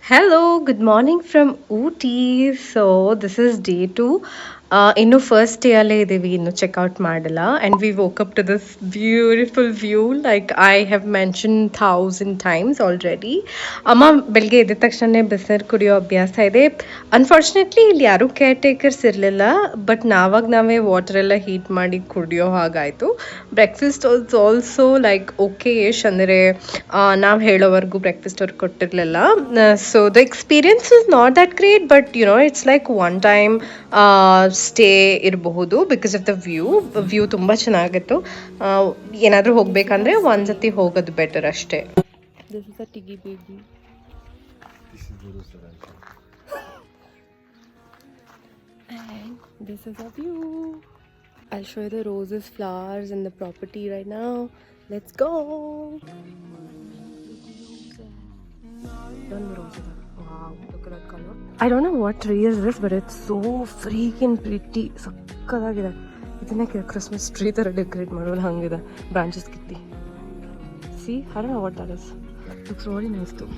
Hello, good morning from Ooty. So this is day two. ಇನ್ನು first day ಅಲ್ಲೇ ಇದ್ದೀವಿ, ಇನ್ನು ಚೆಕ್ಔಟ್ ಮಾಡಿಲ್ಲ and we woke up to this beautiful view like I have mention 1000 times already. ಅಮ್ಮ ಬೆಳಗ್ಗೆ ಎದ್ದ ತಕ್ಷಣ ಬಿಸಿನೀರು ಕುಡಿಯೋ ಅಭ್ಯಾಸ ಇದೆ. ಅನ್ಫಾರ್ಚುನೇಟ್ಲಿ ಇಲ್ಲಿ ಯಾರೂ ಕೇರ್ ಟೇಕರ್ಸ್ ಇರಲಿಲ್ಲ, ಬಟ್ ನಾವೇ ವಾಟರ್ ಎಲ್ಲ ಹೀಟ್ ಮಾಡಿ ಕುಡಿಯೋ ಹಾಗಾಯಿತು. Breakfast also like okay ish, ಅಂದರೆ ನಾವು ಹೇಳೋವರೆಗೂ ಬ್ರೇಕ್ಫಾಸ್ಟ್ ಅವ್ರು ಕೊಟ್ಟಿರಲಿಲ್ಲ. So the experience is not that great, but it's like one time stay ಇರಬಹುದು ಬಿಕಾಸ್ ಆಫ್ ದ ವ್ಯೂ ತುಂಬ ಚೆನ್ನಾಗಿತ್ತು. ಏನಾದರೂ ಹೋಗಬೇಕಂದ್ರೆ ಒಂದ್ಸತಿ ಹೋಗೋದು ಬೆಟರ್ ಅಷ್ಟೇ. This is a tiggy baby. And this is a view. I'll show you the roses, flowers and the property right now. Let's go. Wow, look at that color. I don't know what tree is this, but it's so freaking pretty. ಸಕ್ಕತ್ತಾಗಿದೆ. ಇದನ್ನೇ Christmas tree ಥರ decorate ಮಾಡೋದು ಹಂಗಿದೆ, branches ಕಿತ್ತಿ. See, I don't know what that is. Looks really nice too.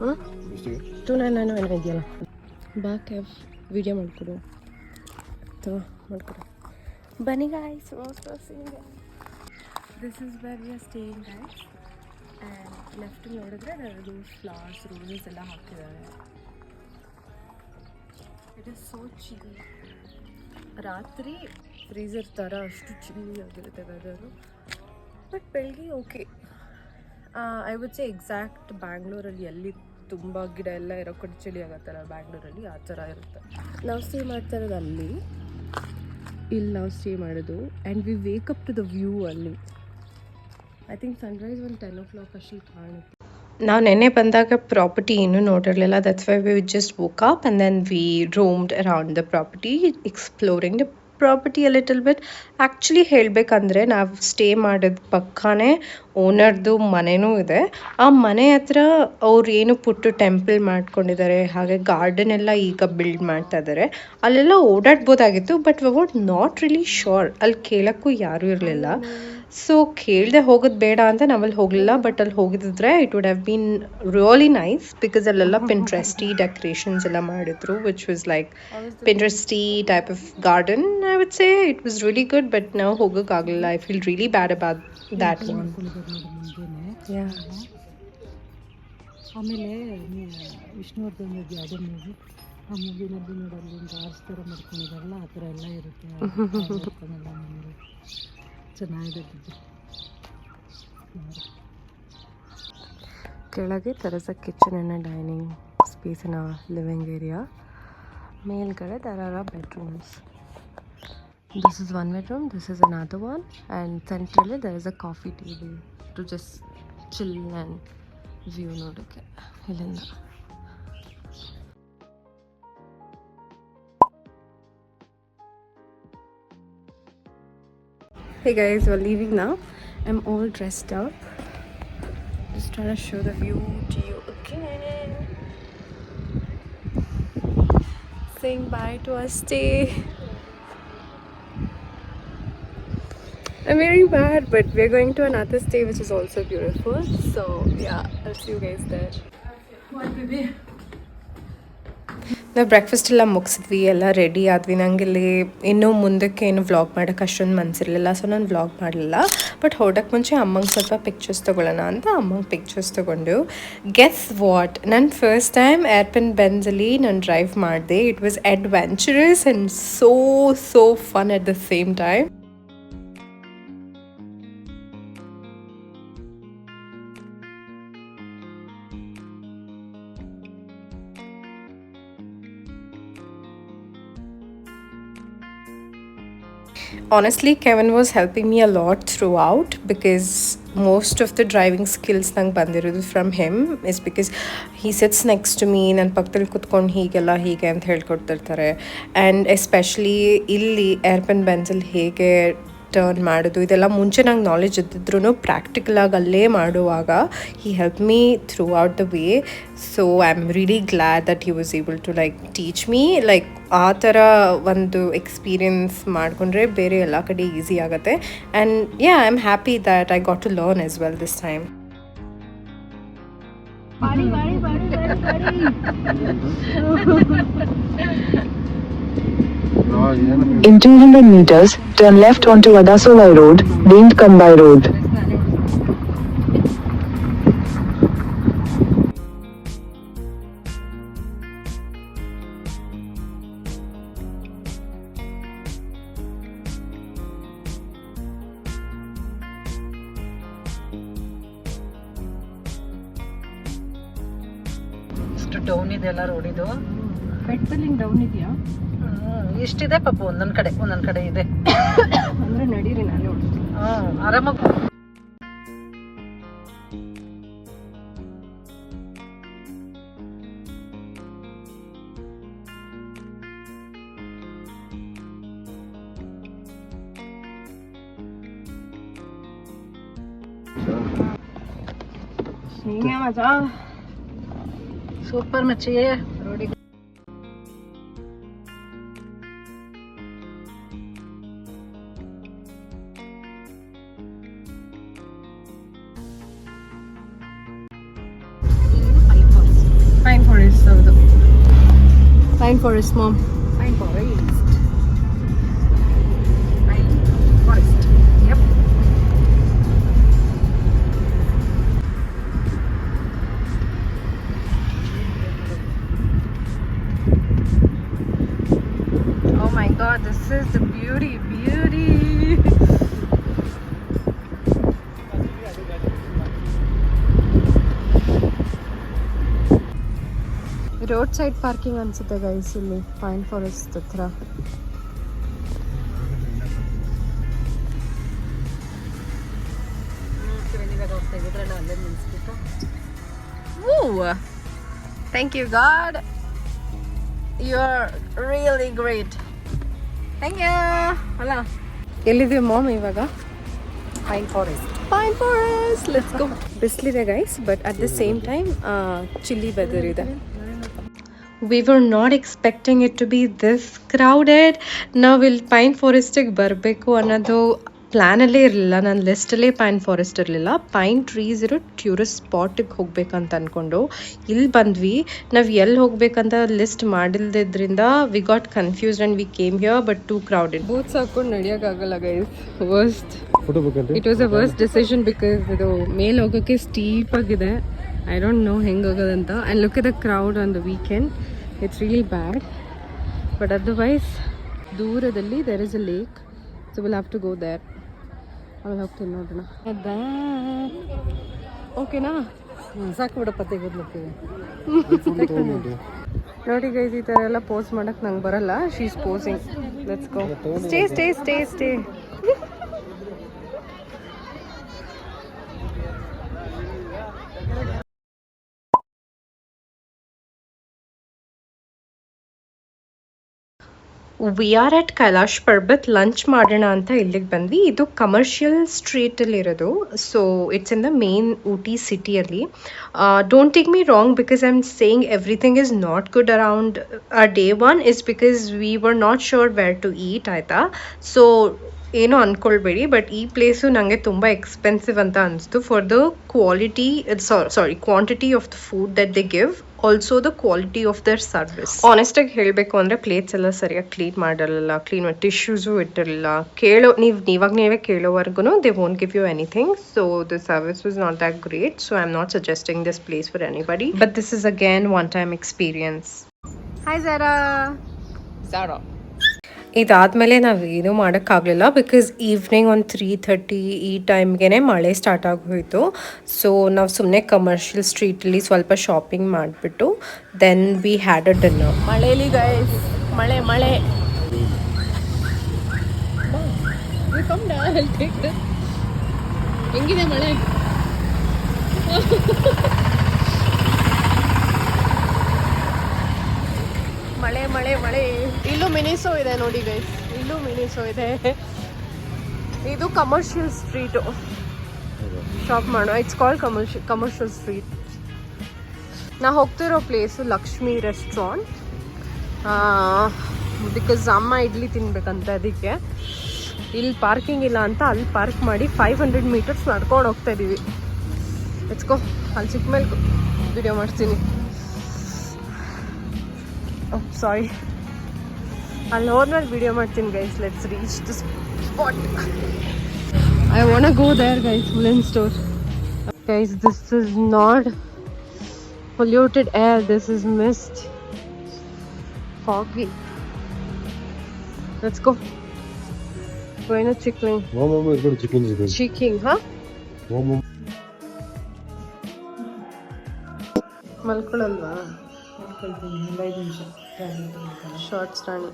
Huh? 2999 ಇದೆಯಲ್ಲ, ಬಾ cab video ಮಾಡಿಕೊಡು ಅಥವಾ ಮಾಡಿಕೊಡು. ಬನ್ನಿ guys, this is where we are staying guys. And left ನೋಡಿದ್ರೆ ಅದು ಫ್ಲವರ್ಸ್, ರೋಸಸ್ ಎಲ್ಲ ಹಾಕಿದ್ದಾರೆ. It is so chilly. ರಾತ್ರಿ ಫ್ರೀಸರ್ ಥರ ಅಷ್ಟು ಚಿಲ್ಲಿ ಆಗಿರುತ್ತೆ ವೆದರು, ಬಟ್ ಬೆಳಗ್ಗೆ okay. I would say exact ಬ್ಯಾಂಗ್ಳೂರಲ್ಲಿ ಎಲ್ಲಿ ತುಂಬ ಗಿಡ ಎಲ್ಲ ಇರೋ ಕಡೆ ಚಳಿ ಆಗತ್ತಲ್ಲ ಬ್ಯಾಂಗ್ಳೂರಲ್ಲಿ, ಆ ಥರ ಇರುತ್ತೆ. ನಾವು ಸ್ಟೇ ಮಾಡ್ತಾ ಇರೋದು ಅಲ್ಲಿ, ಇಲ್ಲಿ ನಾವು ಸ್ಟೇ ಮಾಡೋದು. And we wake up to the view ಅಲ್ಲಿ. ಐ ಥಿಂಕ್ ಸನ್ರೈಸ್ ಒಂದು 10 o'clock ಅಷ್ಟು ಕಾಣುತ್ತೆ. ನಾವು ನೆನ್ನೆ ಬಂದಾಗ ಪ್ರಾಪರ್ಟಿ ಏನೂ ನೋಡಿರಲಿಲ್ಲ. That's why we just woke up and then we roamed around the property, exploring the property a little bit. Actually ಹೇಳಬೇಕಂದ್ರೆ ನಾವು ಸ್ಟೇ ಮಾಡಿದ ಪಕ್ಕನೇ ಓನರ್ದು ಮನೆಯೂ ಇದೆ. ಆ ಮನೆ ಹತ್ರ ಅವ್ರು ಏನು ಪುಟ್ಟು ಟೆಂಪಲ್ ಮಾಡ್ಕೊಂಡಿದ್ದಾರೆ, ಹಾಗೆ ಗಾರ್ಡನ್ ಎಲ್ಲ ಈಗ ಬಿಲ್ಡ್ ಮಾಡ್ತಾ ಇದ್ದಾರೆ. ಅಲ್ಲೆಲ್ಲ ಓಡಾಡ್ಬೋದಾಗಿತ್ತು, but we were not really sure. ಅಲ್ಲಿ ಕೇಳೋಕ್ಕೂ ಯಾರೂ ಇರಲಿಲ್ಲ. ಸೊ ಕೇಳದೆ ಹೋಗೋದು ಬೇಡ ಅಂತ ನಾವಲ್ಲಿ ಹೋಗಲಿಲ್ಲ. ಬಟ್ ಅಲ್ಲಿ ಹೋಗಿದ್ರೆ it would have been really nice, because ಅಲ್ಲೆಲ್ಲ ಪಿಂಟ್ರೆಸ್ಟಿ ಡೆಕೋರೇಷನ್ಸ್ ಎಲ್ಲ ಮಾಡಿದ್ರು, which was like Pinteresty type of garden. I would say it was really good, but ನಾವು ಹೋಗೋಕ್ಕಾಗಲಿಲ್ಲ. I feel really bad about that one. ಆಮೇಲೆ ವಿಷ್ಣುವರ್ಧನ್ ಯಾವುದೇ movie, ಆ ಮೂವಿನಲ್ಲಿ ನೋಡಲ್ಲಿ ಒಂದು ಆರ್ಸ್ ಥರ ಮಾಡ್ಕೊಂಡಿದ್ದಾರಲ್ಲ, ಆ ಥರ ಎಲ್ಲ ಇರುತ್ತೆ. ಚೆನ್ನಾಗಿರುತ್ತೆ. ಕೆಳಗೆ ತೆರೆಸ kitchen and dining space in living area. ಮೇಲ್ಗಡೆ there are bedrooms. This is one bedroom, this is another one, and centrally there is a coffee table to just chill and view ನೋಡೋಕ್ಕೆ ಇಲ್ಲಿಂದ. Hey guys, we're leaving now. I'm all dressed up. Just trying to show the view to you again. Saying bye to our stay. I'm wearing bad, but we're going to another stay which is also beautiful. So yeah, I'll see you guys there. What baby? ನಾವು breakfast ಎಲ್ಲ ಮುಗಿಸಿದ್ವಿ, ಎಲ್ಲ ready ಆದ್ವಿ. ನನಗೆ ಇಲ್ಲಿ ಇನ್ನೂ ಮುಂದಕ್ಕೆ ಏನು vlog ಮಾಡೋಕ್ಕೆ ಅಷ್ಟೊಂದು ಮನಸ್ಸಿರಲಿಲ್ಲ, ಸೊ ನಾನು ವ್ಲಾಗ್ ಮಾಡಲಿಲ್ಲ. ಬಟ್ ಹೊರಡಕ್ಕೆ ಮುಂಚೆ ಅಮ್ಮಂಗೆ ಸ್ವಲ್ಪ ಪಿಕ್ಚರ್ಸ್ ತೊಗೊಳ್ಳೋಣ ಅಂತ ಅಮ್ಮಂಗೆ ಪಿಕ್ಚರ್ಸ್ ತೊಗೊಂಡು, ಗೆಸ್ ವಾಟ್, ನನ್ನ ಫಸ್ಟ್ ಟೈಮ್ ಏರ್ಪಿನ್ ಬೆನ್ಸಲ್ಲಿ ನಾನು ಡ್ರೈವ್ ಮಾಡಿದೆ. It was adventurous and so fun at the same time. Honestly, Kevin was helping me a lot throughout, because most of the driving skills ನಂಗೆ ಬಂದಿರೋದು from him is because he sits next to me. ನನ್ನ ಪಕ್ಕದಲ್ಲಿ ಕುತ್ಕೊಂಡು ಹೀಗೆ ಅಂತ ಹೇಳ್ಕೊಡ್ತಿರ್ತಾರೆ. And especially ಇಲ್ಲಿ ಏರ್ಪನ್ ಬೆನ್ಸಲ್ಲಿ ಹೇಗೆ turn ಮಾಡೋದು ಇದೆಲ್ಲ ಮುಂಚೆ ನಂಗೆ ನಾಲೆಜ್ ಇದ್ದಿದ್ರು ಪ್ರಾಕ್ಟಿಕಲಾಗಿ ಅಲ್ಲೇ ಮಾಡುವಾಗ he help me throughout the way. So I am really glad that he was able to like teach me. Like ಆ ಥರ ಒಂದು ಎಕ್ಸ್ಪೀರಿಯನ್ಸ್ ಮಾಡಿಕೊಂಡ್ರೆ ಬೇರೆ ಎಲ್ಲ ಕಡೆ ಈಸಿ ಆಗುತ್ತೆ. And yeah I am happy that I got to learn as well this time. In 200 meters, turn left onto Adasolai Road, named Kambai Road. ಇಷ್ಟು down ಇದೆ ಅಲ್ಲ ರೋಡ್ ಇದು. ಬೆಟ್ಟದಲ್ಲಿ ಡೌನ್ ಇದೆಯಾ? ಇಷ್ಟಿದೆ ಪಾಪ, ಒಂದೊಂದ್ ಕಡೆ ಇದೆ. ಅಂದರೆ ನಡೀರಿ ನಾನು ಆರಾಮಾಗಿ. ಸೂಪರ್ ಮಚ್ಚಿ ರೋಡಿಗೆ. Pine forest. ಹೌದು, pine forest mom. Pine forest. Pine forest. Yup. Oh my god, this is the beauty. Road side parking ಅನ್ಸುತ್ತೆ ಗೈಸ್ ಇಲ್ಲಿ ಪೈನ್ ಫಾರೆಸ್ಟ್ ಹತ್ರ. Thank you God, you are really great. Thank you. ಅಲ್ಲ ಎಲ್ಲಿದ್ದೀವಿ mom ಇವಾಗ? Pine forest. Let's go. ಬಿಸಿಲಿದೆ guys, but at the same time chilly weather ಇದೆ. We were not expecting it to be this crowded. ನಾವು ಇಲ್ಲಿ pine ಫಾರೆಸ್ಟಿಗೆ ಬರಬೇಕು ಅನ್ನೋದು ಪ್ಲ್ಯಾನಲ್ಲೇ ಇರಲಿಲ್ಲ. ನನ್ನ ಲಿಸ್ಟಲ್ಲೇ ಪೈನ್ ಫಾರೆಸ್ಟ್ ಇರಲಿಲ್ಲ. ಪೈನ್ ಟ್ರೀಸ್ ಇರೋ ಟೂರಿಸ್ಟ್ ಸ್ಪಾಟಿಗೆ ಹೋಗ್ಬೇಕಂತ ಅಂದ್ಕೊಂಡು ಇಲ್ಲಿ ಬಂದ್ವಿ. ನಾವು ಎಲ್ಲಿ ಹೋಗ್ಬೇಕಂತ ಲಿಸ್ಟ್ ಮಾಡಿಲ್ದಿದ್ರಿಂದ we got confused and we came here, but too crowded. Boots ಹಾಕೊಂಡು ನಡೆಯೋಕ್ಕಾಗಲ್ಲ guys. It was a worst decision because ಇದು ಮೇಲೆ ಹೋಗೋಕ್ಕೆ ಸ್ಟೀಪ್ ಆಗಿದೆ. I don't know ಹೆಂಗೆ ಹೋಗೋದಂತ. And look at the crowd on the weekend. It's really bad, but otherwise ದೂರದಲ್ಲಿ there is a lake, so will have to go there. ಆಮೇಲೆ ಹೋಗ್ತೀನಿ ನೋಡೋಣ. ಓಕೆನಾ? ಸಾಕು ಬಿಡಪ್ಪ, ತೆಗೆದ್ಲಕ್ಕೆ. ನೋಡಿ ಗೈಸ್, ಈ ಥರ ಎಲ್ಲ ಪೋಸ್ ಮಾಡೋಕ್ಕೆ ನಂಗೆ ಬರಲ್ಲ. She is posing. Let's go. Stay. We are at Kailash Parbat. Lunch ಮಾಡೋಣ ಅಂತ ಇಲ್ಲಿಗೆ ಬಂದ್ವಿ. ಇದು ಕಮರ್ಷಿಯಲ್ ಸ್ಟ್ರೀಟಲ್ಲಿರೋದು. So it's in the main Ooty ಸಿಟಿಯಲ್ಲಿ. Don't take me wrong because I am saying everything is not good around day one is because we were not sure where to eat, ಆಯಿತಾ? So ಏನೋ ಅಂದ್ಕೊಳ್ಬೇಡಿ, but ಈ place ನನಗೆ ತುಂಬ expensive ಅಂತ ಅನಿಸ್ತು for the quantity of the food that they give, also the quality of their service. ಆನೆಸ್ಟಾಗಿ ಹೇಳಬೇಕು ಅಂದರೆ ಪ್ಲೇಟ್ಸ್ ಎಲ್ಲ ಸರಿಯಾಗಿ ಕ್ಲೀನ್ ಮಾಡಿರಲಿಲ್ಲ, ಕ್ಲೀನ್ ಟಿಶ್ಯೂಸು ಇಟ್ಟಿರಲಿಲ್ಲ. ನೀವೇ ಕೇಳೋವರೆಗೂ they won't give you anything. So the service was not that great. So I am not suggesting this place for anybody, but this is again one time experience. Hi Zara. ಇದಾದಮೇಲೆ ನಾವು ಏನೂ ಮಾಡೋಕ್ಕಾಗಲಿಲ್ಲ because evening ಒಂದು 3:30 ಈ ಟೈಮ್ಗೆ ಮಳೆ start ಆಗೋಯಿತು. So ನಾವು ಸುಮ್ಮನೆ ಕಮರ್ಷಿಯಲ್ ಸ್ಟ್ರೀಟಲ್ಲಿ ಸ್ವಲ್ಪ ಶಾಪಿಂಗ್ ಮಾಡಿಬಿಟ್ಟು then we had a dinner. ಮಳೆಯಲ್ಲಿ ಗೈಸ್, ಮಳೆ ಹೆಂಗಿದೆ ಮಳೆ? ಮಳೆ ಇಲ್ಲೂ ಮಿನಿಸೋ ಇದೆ ನೋಡಿ ಗೈಸ್, ಇಲ್ಲೂ ಮಿನಿಸೋ ಇದೆ. ಇದು ಕಮರ್ಷಿಯಲ್ ಸ್ಟ್ರೀಟು ಶಾಪ್ ಮಾಡೋ. It's called commercial street. ನಾ ಹೋಗ್ತಿರೋ ಪ್ಲೇಸು ಲಕ್ಷ್ಮಿ ರೆಸ್ಟೋರೆಂಟ್. ಬಿಕಾಸ್ ಅಮ್ಮ ಇಡ್ಲಿ ತಿನ್ಬೇಕಂತ, ಅದಕ್ಕೆ ಇಲ್ಲಿ ಪಾರ್ಕಿಂಗ್ ಇಲ್ಲ ಅಂತ ಅಲ್ಲಿ ಪಾರ್ಕ್ ಮಾಡಿ 500 ಮೀಟರ್ಸ್ ನಡ್ಕೊಂಡು ಹೋಗ್ತಾ ಇದ್ದೀವಿ. ಎಚ್ಕೋ ಅಲ್ಲಿ ಸಿಕ್ಕ ಮೇಲೆ ವಿಡಿಯೋ ಮಾಡ್ತೀನಿ. ಸಾರಿ, ಅಲ್ಲಿ ಹೋದ್ಮೇಲೆ ವಿಡಿಯೋ ಮಾಡ್ತೀನಿ guys. Let's reach the spot. I wanna go there guys, woolen store. Guys, this is not polluted air, this is mist. Foggy. Let's go. Going to chicken. Mama is going to chicken. Chicken, huh? Mama. ಮಲ್ಕೊಳ್ಳಲ್ವಾ? ಮಲ್ಕೊಳ್ತೀನಿ 5 ನಿಮಿಷ. Shorts Rani.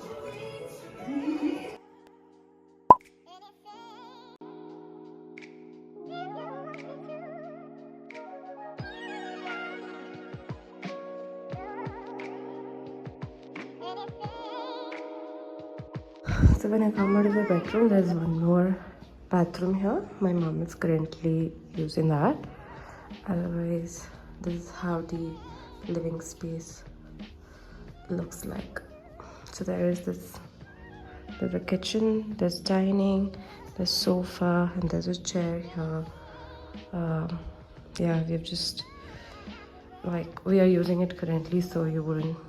So when I come out of the bedroom, there's one more bathroom here. My mom is currently using that. Otherwise, this is how the living space looks like. So there is this, there's a kitchen, there's dining, there's sofa, and there's a chair here. Yeah, we've just, like, we are using it currently, so you wouldn't,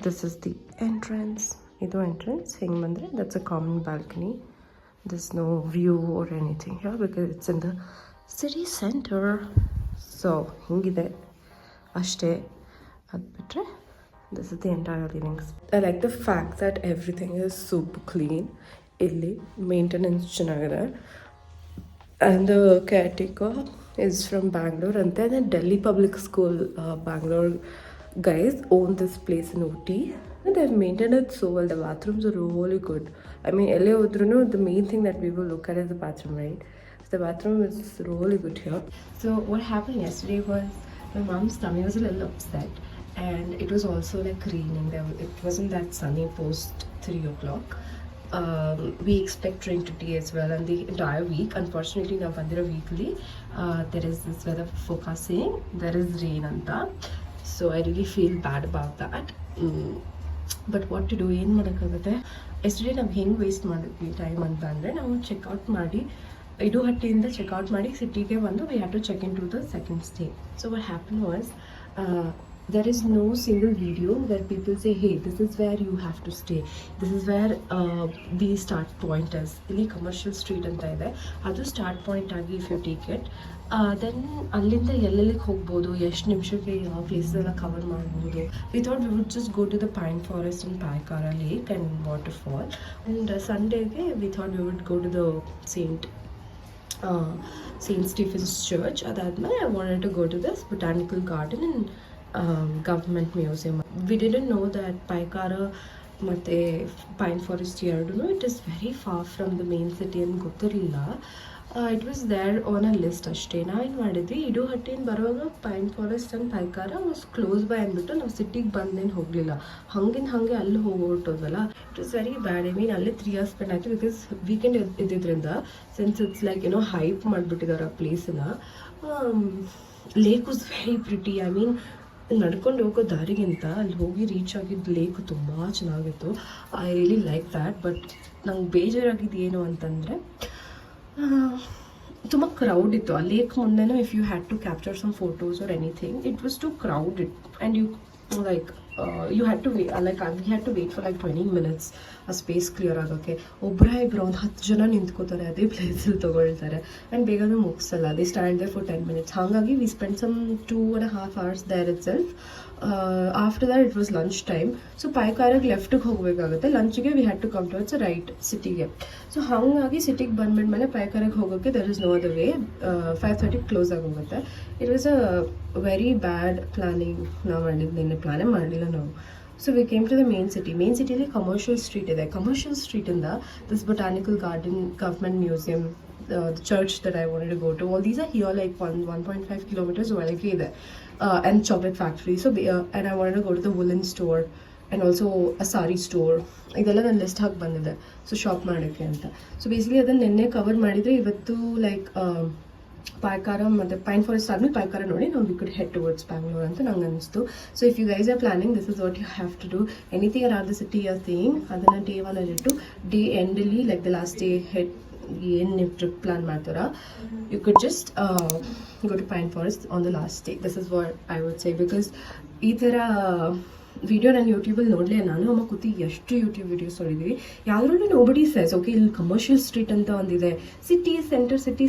this is the entrance. Idu entrance hinge bandre, that's a common balcony. There's no view or anything here because it's in the city center. So hingide ashte. Ad bitre this is the entire living space. I like the fact that everything is super clean. Illi maintenance chennagide, and the caretaker is from Bangalore, and then the Delhi Public School Bangalore guys own this place in Ooty. And they've maintained it so well. The bathrooms are really good. I mean, LA Udruno, the main thing that we will look at is the bathroom, right? So the bathroom is really good here. So what happened yesterday was my mom's tummy was a little upset, and it was also like raining. It wasn't that sunny post 3 o'clock. We expect rain today as well, and the entire week. Unfortunately, now Bandira weekly, there is this weather forecast saying there is rain anta. So I really feel bad about that. But what to do, ಏನು ಮಾಡೋಕ್ಕಾಗುತ್ತೆ. Yesterday ನಾವು ಹೆಂಗೆ waste ಮಾಡಿದ್ವಿ time ಅಂತ ಅಂದರೆ, ನಾವು checkout ಮಾಡಿ ಇಡುಹಟ್ಟಿಯಿಂದ checkout ಮಾಡಿ ಸಿಟಿಗೆ ಬಂದು we have to check in to the second stay. So what happen was, there is no single video where people say, hey, this is where you have to stay, this is where the start point is. Illi commercial street anta ide, adu start point agi if you take it, then allinda ಎಲ್ಲೆಲ್ಲಿಗೆ ಹೋಗ್ಬೋದು, ಎಷ್ಟು ನಿಮಿಷಕ್ಕೆ ಯಾವ places ಎಲ್ಲ cover ಮಾಡ್ಬೋದು. We thought we would just go to the pine forest and Paikara lake and waterfall, and Sundayಗೆ we thought we would go to the St. Stephen's Church. Adadmele I wanted to go to this botanical garden and government museum. We didn't know that Paikara ಮತ್ತೆ pine forest ಎರಡೂ it is very far from the main city ಅಂತ ಗೊತ್ತಿರಲಿಲ್ಲ. It was there on a list ಅಷ್ಟೇ. ನಾವೇನು ಮಾಡಿದ್ವಿ, ಇಡುಹಟ್ಟಿನ ಬರುವಾಗ pine forest and Paikara was close by ಅಂದ್ಬಿಟ್ಟು ನಾವು ಸಿಟಿಗೆ ಬಂದೇನು ಹೋಗಲಿಲ್ಲ, ಹಾಗೆ ಅಲ್ಲಿ ಹೋಗ್ಬಿಟ್ಟೋದ್ವಲ್ಲ. It was very bad. I mean ಅಲ್ಲೇ 3 hours ಸ್ಪೆಂಡ್ ಆಯಿತು ಬಿಕಾಸ್ ವೀಕೆಂಡ್ ಇದ್ದಿದ್ದರಿಂದ. ಸಿನ್ಸ್ ಇಟ್ಸ್ ಲೈಕ್ ಹೈಪ್ ಮಾಡಿಬಿಟ್ಟಿದ್ದಾರೆ ಆ ಪ್ಲೇಸನ್ನ. Lake was very pretty. I ಮೀನ್ ನಡ್ಕೊಂಡು ಹೋಗೋ ದಾರಿಗಿಂತ ಅಲ್ಲಿ ಹೋಗಿ ರೀಚ್ ಆಗಿದ್ದು ಲೇಕ್ ತುಂಬ ಚೆನ್ನಾಗಿತ್ತು. I really like that. But ನಂಗೆ ಬೇಜಾರಾಗಿದ್ದು ಏನು ಅಂತಂದರೆ, ತುಂಬ ಕ್ರೌಡ್ ಇತ್ತು ಆ ಲೇಕ್ ಮುಂದೆನೂ. If you had to capture some photos or anything, it was too crowded and you like you had to wait, like we had to wait for like 20 minutes ಆ space clear ಆಗೋಕ್ಕೆ. ಇಬ್ಬರು ಒಂದು 10 ಜನ ನಿಂತ್ಕೋತಾರೆ ಅದೇ ಪ್ಲೇಸಲ್ಲಿ ತೊಗೊಳ್ತಾರೆ ಆ್ಯಂಡ್ ಬೇಗನೂ ಮುಗಿಸಲ್ಲ. They stand there for 10 minutes. ಹಾಗಾಗಿ we spend some 2.5 hours there itself. After that it was lunch time. So ಪಾಯ್ಕಾರಾಗಿ ಲೆಫ್ಟಿಗೆ ಹೋಗಬೇಕಾಗುತ್ತೆ. ಲಂಚಿಗೆ we had to come towards right ಸಿಟಿಗೆ. ಸೊ ಹಾಗಾಗಿ ಸಿಟಿಗೆ ಬಂದ್ಮೇಲೆ ಪಾಯ್ಕಾರಾಗಿ ಹೋಗೋಕ್ಕೆ there is no other way. 5:30 close ಆಗೋಗುತ್ತೆ. It was a very bad planning. ನಾವು ಮಾಡಿದ್ದು ಪ್ಲಾನೇ ಮಾಡಲಿಲ್ಲ ನಾವು. So we came to the main city. Main city ಅಲ್ಲಿ commercial street ಇದೆ. Commercial street ಇಂದ this botanical garden, government museum, the church that I wanted to go to, all these are here like 1.5 kilometers ಒಳಗೆ ಇದೆ. And chocolate factory. So and I wanted to go to the woolen store and also a sorry store ಇದೆಲ್ಲ ನನ್ನ list ಹಾಕಿ ಬಂದಿದೆ so shop ಮಾಡೋಕ್ಕೆ ಅಂತ. So basically ಅದನ್ನು ನಿನ್ನೆ cover ಮಾಡಿದರೆ ಇವತ್ತು ಲೈಕ್ ಪಾಯ್ಕಾರ ಮತ್ತು ಪೈನ್ ಫಾರೆಸ್ಟ್ ಆದಮೇಲೆ ಪಾಯ್ಕಾರ ನೋಡಿ ನಾವು we could head towards Bangalore ಅಂತ ನಂಗೆ ಅನಿಸ್ತು. So if you guys are planning this is what you have to do. Anything around the city are saying ಅದನ್ನು ಡೇ 1 ಅಲ್ಲಿಟ್ಟು ಡೇ ಎಂಡಲ್ಲಿ like the last day head ಏನು ನೀವು ಟ್ರಿಪ್ ಪ್ಲಾನ್ ಮಾಡ್ತೀರಾ you could just go to pine forest on the last day. This is what I would say. Because ಈ ಥರ video ನಾನು ಯೂಟ್ಯೂಬಲ್ಲಿ ನೋಡಲೇ, ನಾನು ಅಮ್ಮ ಕೂತಿ ಎಷ್ಟು ಯೂಟ್ಯೂಬ್ ವಿಡಿಯೋಸ್ ನೋಡಿದ್ವಿ, ಯಾವುದ್ರಲ್ಲೂ ನೋಬಡಿ ಸೆಸ್ ಓಕೆ ಇಲ್ಲಿ ಕಮರ್ಷಿಯಲ್ ಸ್ಟ್ರೀಟ್ ಅಂತ ಒಂದಿದೆ, ಸಿಟಿ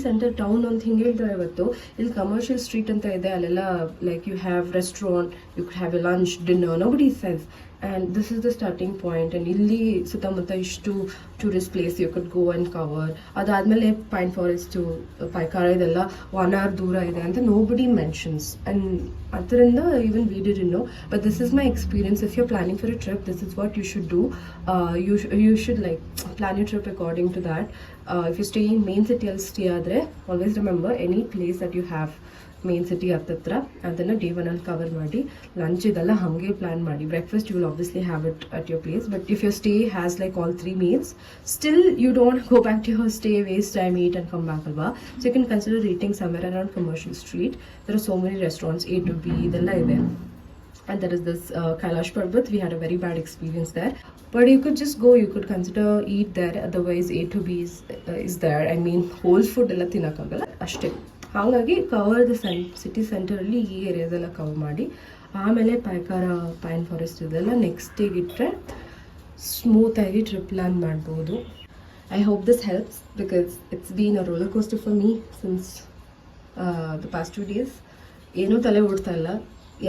ಸೆಂಟರ್ ಟೌನ್ ಅಂತ ಹಿಂಗೆ ಹೇಳ್ತಾರೆ. ಇವತ್ತು ಇಲ್ಲಿ ಕಮರ್ಷಿಯಲ್ ಸ್ಟ್ರೀಟ್ ಅಂತ ಇದೆ, ಅಲ್ಲೆಲ್ಲ like you have restaurant, you could have a lunch, dinner, nobody says. And this is the starting point. And ಇಲ್ಲಿ ಸುತ್ತಮುತ್ತ ಇಷ್ಟು tourist place you could go and cover. ಅದಾದಮೇಲೆ ಪೈನ್ ಫಾರೆಸ್ಟು ಪಾಯ್ಕಾರ ಇದೆಲ್ಲ 1 hour ದೂರ ಇದೆ ಅಂತ ನೋಬಡಿ ಮೆನ್ಷನ್ಸ್. ಆ್ಯಂಡ್ ಅದರಿಂದ even we didn't know. But this is my experience. If you are planning for a trip, this is what you should do. You should like plan you trip according to that. If you stay in main ಸಿಟಿಯಲ್ಲಿ stay ಆದರೆ always remember any place that you have main city ಹತ್ತತ್ರ ಅದನ್ನು day 1 ಅಲ್ಲಿ cover ಮಾಡಿ. Lunch ಇದೆಲ್ಲ ಹಾಗೆ plan ಮಾಡಿ. Breakfast you will obviously have it at your place. But if your stay has like all 3 meals, still you don't go back to your stay, waste time, eat and come back ಅಲ್ವಾ. So you can consider eating somewhere around commercial street. There are so many restaurants, A to B ಇದೆಲ್ಲ ಇದೆ. And there is this Kailash Parbat. We had a very bad experience there. But you could just go, you could consider eat there. Otherwise A to B is there. I mean, whole food ಎಲ್ಲ ತಿನ್ನೋಕ್ಕಾಗಲ್ಲ ಅಷ್ಟೇ. ಹಾಗಾಗಿ cover the city ಸೆಂಟರಲ್ಲಿ ಈ areas ಎಲ್ಲ cover ಮಾಡಿ ಆಮೇಲೆ ಪಾಯ್ಕಾರ, pine forest ಇದೆಲ್ಲ next ಡೇಗೆ ಇಟ್ಟರೆ ಸ್ಮೂತಾಗಿ ಟ್ರಿಪ್ ಪ್ಲಾನ್ ಮಾಡ್ಬೋದು. I hope this helps because it's been a roller coaster for me since the past 2 days. ಏನೂ ತಲೆ ಓಡ್ತಾ ಇಲ್ಲ,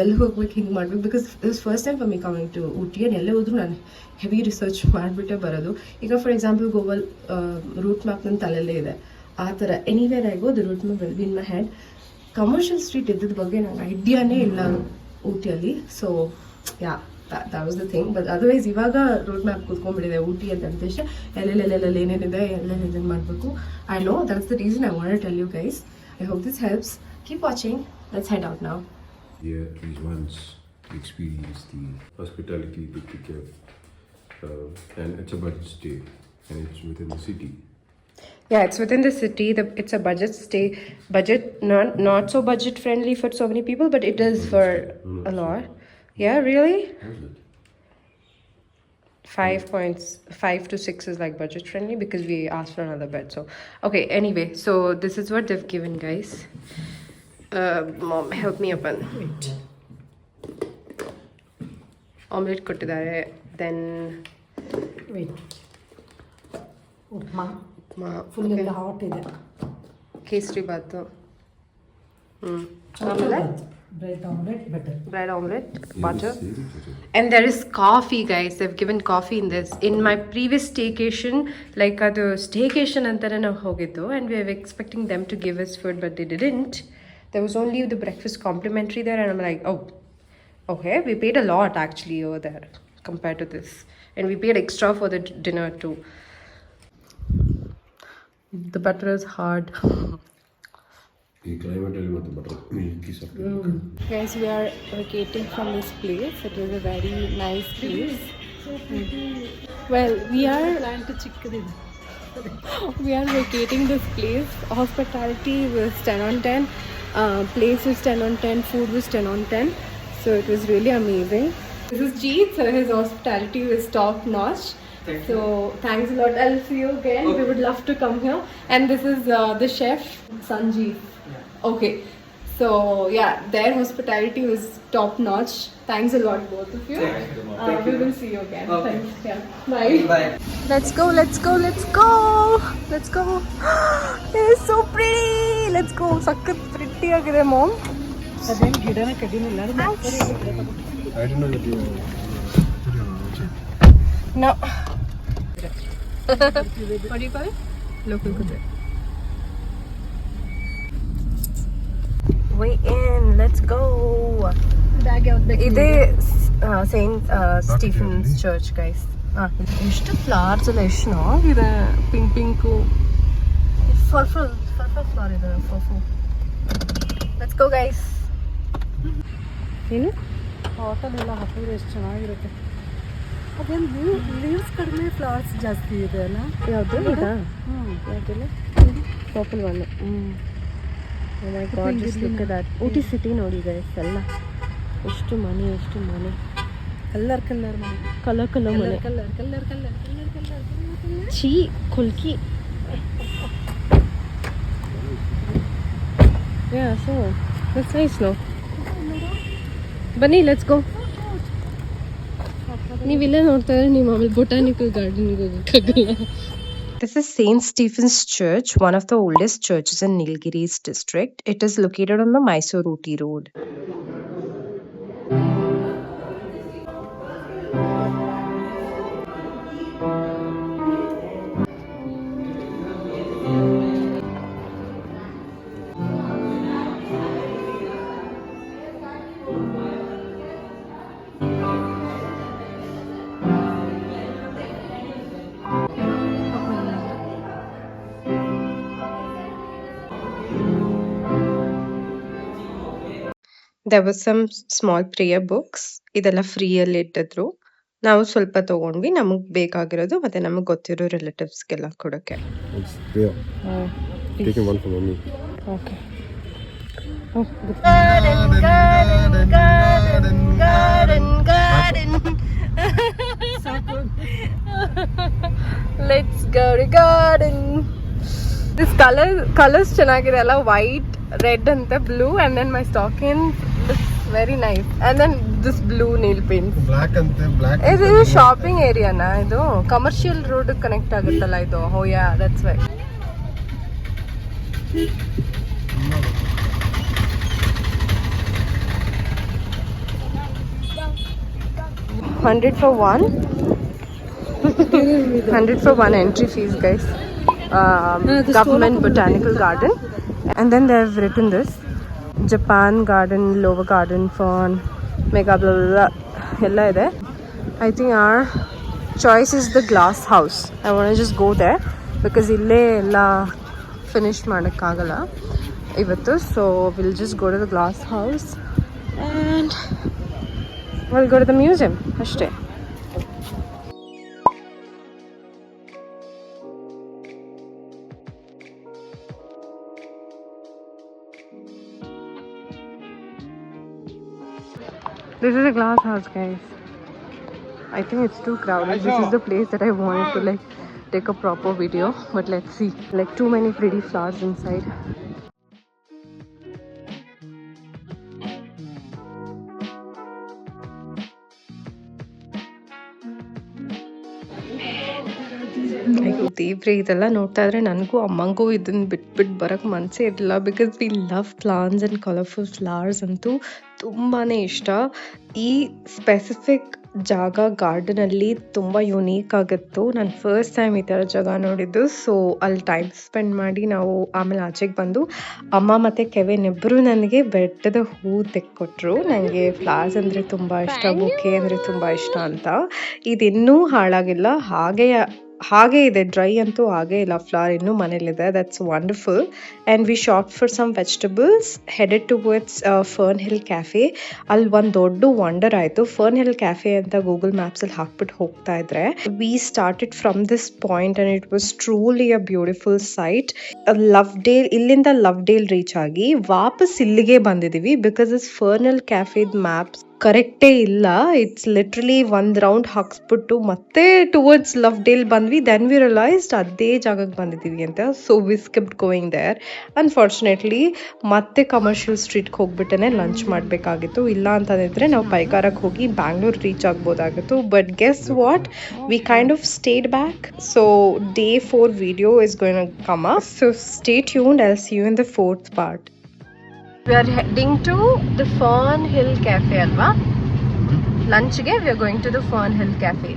ಎಲ್ಲಿ ಹೋಗ್ಬೇಕು, ಹಿಂಗೆ ಮಾಡ್ಬೇಕು. Because this first time for me coming to Ooty. And ಎಲ್ಲೇ ಹೋದರೂ ನಾನು ಹೆವಿ ರಿಸರ್ಚ್ ಮಾಡಿಬಿಟ್ಟೆ ಬರೋದು. ಈಗ for example Google route map ನನ್ನ ತಲೆಯಲ್ಲೇ ಇದೆ. ಆ ಥರ anywhere I go the route map will be in my hand. Commercial street ಇದ್ದದ ಬಗ್ಗೆ ನಂಗೆ ಐಡಿಯಾನೇ ಇಲ್ಲ ಊಟಿಯಲ್ಲಿ. So yeah that was the thing. But otherwise ಇವಾಗ ರೋಡ್ ಮ್ಯಾಪ್ ಕೂತ್ಕೊಂಡ್ಬಿಟ್ಟಿದೆ ಊಟಿ ಅಂತ ಅಂದಿಷ್ಟ ಎಲ್ಲೆಲ್ಲೆಲ್ಲೆಲ್ಲ ಏನೇನಿದೆ ಎಲ್ಲೆಲ್ಲೇನು ಮಾಡಬೇಕು. I know that's the reason I want to tell you guys. I hope this helps. Keep watching. Let's head out now. Yeah, at least once to experience the hospitality that we get. And it's a budget stay, and it's within the city. Yeah, it's within the city. It's a budget stay. Budget, not so budget friendly for so many people, but it is for a lot. Yeah, really? How's it? 5 to 6 is like budget friendly because we asked for another bed. So okay, anyway, so this is what they've given, guys. Mom, help me open. Omelette kottidare, then wait upma full okay. ಎಲ್ಲ hot ಇದೆ. Kesari bath. Bread omelette butter. Bread omelette, Yeah, butter. this is it. And there is coffee, guys. They've given coffee in this. In my previous staycation, like adu staycation antare ನಾವು ಹೋಗಿದ್ದು, and we were expecting them to give us food, but they didn't. There was only the breakfast complimentary there, and I'm like, oh, okay. We paid a lot actually over there compared to this, and we paid extra for the dinner too. The butter is hard. ಈ ಕ್ಲೈಮೇಟಲ್ಲಿ ಮತ್ತು butter Milky soft. Guys, we are vacating from this place. It was a very nice place. Well, we are ಚಿಕ್ಕದಿದೆ. we are vacating this place. Hospitality was 10 on 10. Place was 10 on 10. Food was 10 on 10. So it was really amazing. This is Jeet. So his hospitality was top notch. So thanks a lot. I'll see you again. We would love to come here. And this is the chef, Sanjeev. Okay. So yeah, their hospitality was top notch. Thanks a lot, both of you. We will see you again. Okay. Thanks. Yeah. Bye. Bye. Let's go. Let's go. Let's go. Let's go. It is so pretty. Let's go. Sakkat pretty agide, mom. ಅದೇನು ಗಿಡನ ಕಡಿನಿಲ್ಲ. I don't know that you No. What do you call it? Local kudre. Way in. Let's go. Bag ಯಾವ್ದು ಬೇಕು? ಇದೆ Saint Stephen's church, guys. ಎಷ್ಟು flowers ಎಲ್ಲ ಎಷ್ಟು ಚೆನ್ನಾಗಿದೆ. Pink ಫರ್ಫಲ್ flower ಇದೆ. Let's go, guys. ಏನು ಹೋಟೆಲ್ ಎಲ್ಲ ಹಾಕಿದ್ರೆ ಎಷ್ಟು ಚೆನ್ನಾಗಿರುತ್ತೆ. ಅದೇನು ಲೀವ್ಸ್ ಕಡಿಮೆ ಫ್ಲವರ್ಸ್ ಜಾಸ್ತಿ ಇದೆ ಅಲ್ಲ. ಯಾವುದು ಇದಾ? ಹ್ಞೂ ಯಾವುದಿಲ್ಲ purple one. Oh my god, just look at that. Ooty city ನೋಡಿ ಗೈಸ್, ಎಲ್ಲ ಎಷ್ಟು ಮನೆ ಕಲರ್ ಮನೆ, ಕಲರ್ ಮನೆ. ಕಲರ್ ಛೀ ಕುಲ್ಕಿ. Yeah, so that's nice, no? ಬನ್ನಿ, ಲೆಟ್ಸ್ ಗೋ. ನೀವಿಲ್ಲೇ ನೋಡ್ತಾ ಇದ್ರೆ ನೀವು ಆಮೇಲೆ ಬೊಟಾನಿಕಲ್ ಗಾರ್ಡನ್ಗೆ ಹೋಗೋಕ್ಕಾಗಲ್ಲ. This is St. Stephen's Church, one of the oldest churches in Nilgiris district. It is located on the Mysore Ooty road. There was some small prayer books. ಇದೆಲ್ಲ ಫ್ರೀಯಲ್ಲಿ ಇಟ್ಟಿದ್ರು. ನಾವು ಸ್ವಲ್ಪ ತಗೊಂಡ್ವಿ, ನಮಗೆ ಬೇಕಾಗಿರೋದು ಮತ್ತೆ ನಮಗೆ ಗೊತ್ತಿರೋ ರಿಲೇಟಿವ್ಸ್ಗೆಲ್ಲ ಕೊಡೋಕ್ಕೆ. It's there. Taking one for mommy. Okay. Let's go to garden. This colours ಚೆನ್ನಾಗಿದೆ ಅಲ್ಲ, ವೈಟ್, ರೆಡ್ ಅಂತ blue, and then my stocking looks very nice, and then this blue nail paint. Black ಇದು ಶಾಪಿಂಗ್ ಏರಿಯಾನಾ? ಇದು commercial road connect ಆಗುತ್ತಲ್ಲ ಇದು. Oh yeah, that's why. $100 for one. $100 for one entry fees, guys. Government botanical garden, and then they have written this: Japan garden, Lower garden, fern, mega blah blah blah. Ella ide. I think our choice is the glass house. I want to just go there because ille ella finish madakagala ivattu, so we'll just go to the glass house and we'll go to the museum ashte. This is a glass house, guys. I think it's too crowded. This is the place that I wanted to like take a proper video, but let's see. Like too many pretty flowers inside. ದೇವ್ರೆ, ಇದೆಲ್ಲ ನೋಡ್ತಾ ಇದ್ರೆ ನನಗೂ ಅಮ್ಮಂಗೂ ಇದನ್ನ ಬಿಟ್ಬಿಟ್ಟು ಬರೋಕ್ಕೆ ಮನಸ್ಸೇ ಇರಲಿಲ್ಲ. Because we love plants and colourful flowers ಅಂತೂ ತುಂಬಾ ಇಷ್ಟ. ಈ ಸ್ಪೆಸಿಫಿಕ್ ಜಾಗ ಗಾರ್ಡನಲ್ಲಿ ತುಂಬ ಯುನೀಕ್ ಆಗಿತ್ತು. ನಾನು ಫಸ್ಟ್ ಟೈಮ್ ಈ ಥರ ಜಾಗ ನೋಡಿದ್ದು. ಸೊ ಅಲ್ಲಿ ಟೈಮ್ ಸ್ಪೆಂಡ್ ಮಾಡಿ ನಾವು ಆಮೇಲೆ ಆಚೆಗೆ ಬಂದು ಅಮ್ಮ ಮತ್ತು ಕೆವಿನ್ ಇಬ್ಬರು ನನಗೆ ಬೆಟ್ಟದ ಹೂ ತೆಕ್ಕೊಟ್ರು. ನನಗೆ ಫ್ಲವರ್ಸ್ ಅಂದರೆ ತುಂಬ ಇಷ್ಟ, ಬೊಕ್ಕೆ ಅಂದರೆ ತುಂಬ ಇಷ್ಟ ಅಂತ. ಇದಿನ್ನೂ ಹಾಳಾಗಿಲ್ಲ, ಹಾಗೆ ಇದೆ, ಡ್ರೈ ಅಂತೂ ಹಾಗೆ ಇಲ್ಲ, ಫ್ಲವರ್ ಇನ್ನೂ ಮನೇಲಿದೆ. That's wonderful. And we shop for some vegetables, headed towards Fern Hill Cafe. ಅಲ್ಲಿ ಒಂದು ದೊಡ್ಡ ವಂಡರ್ ಆಯಿತು. ಫರ್ನ್ ಹಿಲ್ ಕ್ಯಾಫೆ ಅಂತ ಗೂಗಲ್ ಮ್ಯಾಪ್ಸಲ್ಲಿ ಹಾಕ್ಬಿಟ್ಟು ಹೋಗ್ತಾ ಇದ್ರೆ we started from this point and it was truly a beautiful sight. ಇಲ್ಲಿಂದ ಲವ್ಡೇಲ್ ರೀಚ್ ಆಗಿ ವಾಪಸ್ ಇಲ್ಲಿಗೆ ಬಂದಿದ್ದೀವಿ ಬಿಕಾಸ್ ಇಸ್ ಫರ್ನ್ ಹಿಲ್ ಕ್ಯಾಫೆದ್ ಮ್ಯಾಪ್ಸ್ ಕರೆಕ್ಟೇ ಇಲ್ಲ. ಇಟ್ಸ್ ಲಿಟ್ರಲಿ ಒಂದು ರೌಂಡ್ ಹಾಕ್ಸ್ಬಿಟ್ಟು ಮತ್ತೆ ಟುವರ್ಡ್ಸ್ ಲವ್ಡೇಲ್ ಬಂದ್ವಿ. ದೆನ್ ವಿ ರಿಯಲೈಸ್ಡ್ ಅದೇ ಜಾಗಕ್ಕೆ ಬಂದಿದ್ದೀವಿ ಅಂತ. So we skipped going there. Unfortunately ಮತ್ತೆ ಕಮರ್ಷಿಯಲ್ ಸ್ಟ್ರೀಟ್ಗೆ ಹೋಗ್ಬಿಟ್ಟೇ ಲಂಚ್ ಮಾಡಬೇಕಾಗಿತ್ತು. ಇಲ್ಲ ಅಂತಂದಿದ್ರೆ ನಾವು ಪೈಕಾರಕ್ಕೆ ಹೋಗಿ ಬ್ಯಾಂಗ್ಳೂರ್ ರೀಚ್ ಆಗ್ಬೋದಾಗಿತ್ತು. But guess what, we kind of stayed back. So day 4 video is going to come up. So stay tuned. I'll see you in the 4th part. We are heading to the Fern Hill Cafe, alva? Lunch ge we are going to the Fern Hill Cafe.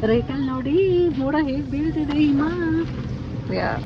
ರೈಟಲ್ಲಿ ನೋಡಿ ಮೋಡ ಹೇಗೆ ಬೀಳ್ತಿದೆ ಹಿಮ. Yeah.